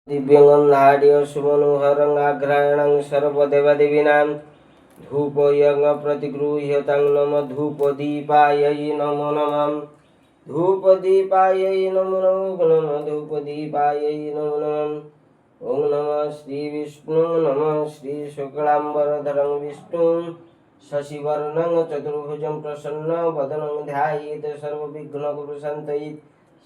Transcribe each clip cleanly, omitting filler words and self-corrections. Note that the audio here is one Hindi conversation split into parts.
दिव्यंगन्धाढ्य सुमनोहरं आघ्राणं सर्वदेवदेवीनां धूपयज्ञ प्रतिगृह्यतां नमः धूपदीपायै नमो नमः धूपदीपायै नमो नमः धूपदीपायै नमो नमः ओं नमः श्रीविष्णु नमः श्रीशुक्लाम्बरधरं विष्णुं शशिवर्णं चतुर्भुजं प्रसन्नवदनं ध्यायेत् सर्वविघ्नोपशान्तये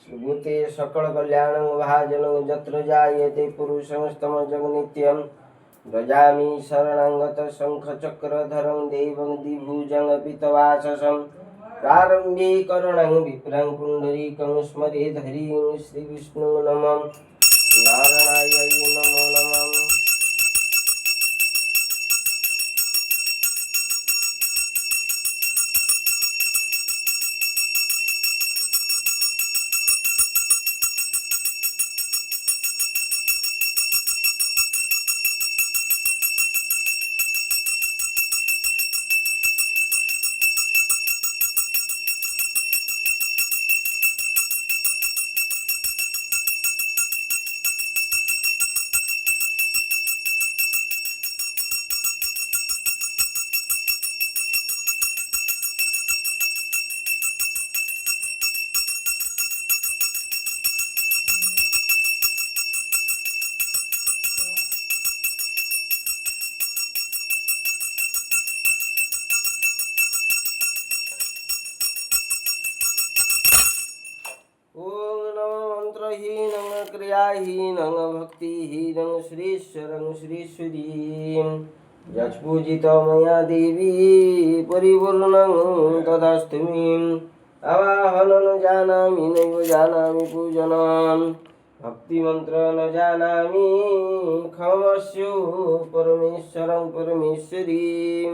श्रीभूते सकलकल्याणं भाजनं यत्र जायते पुरुषमस्तमजगन्नित्यं व्रजामि शरणागतं शङ्खचक्रधरं देवं द्विभुजं पितवाससं प्रारम्भे करुणं विप्रं पुण्डरीकं स्मरेद् हरिं श्रीविष्णु नमः नारायणाय नमो नमः। ओम नमो मंत्रहीनं क्रियाहीनं भक्तिहीनं श्रीश्वरं श्रीश्वरीं यत्पूजित मया देवी परिपूर्णं तदास्तु मे आवाहनं जानामि नैव जानामि पूजनं भक्तिमन्त्र न जानामि क्षमस्व परमेश्वरं परमेश्वरीं